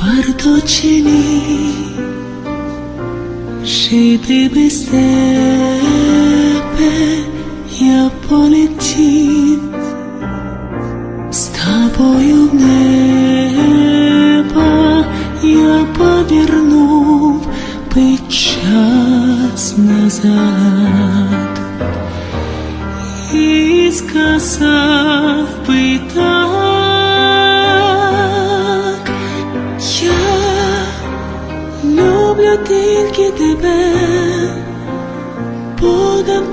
варто чи ні жити без тебе, я полетів з тобою в небо, я повернув би час назад і сказав би так: я люблю тільки тебе, подам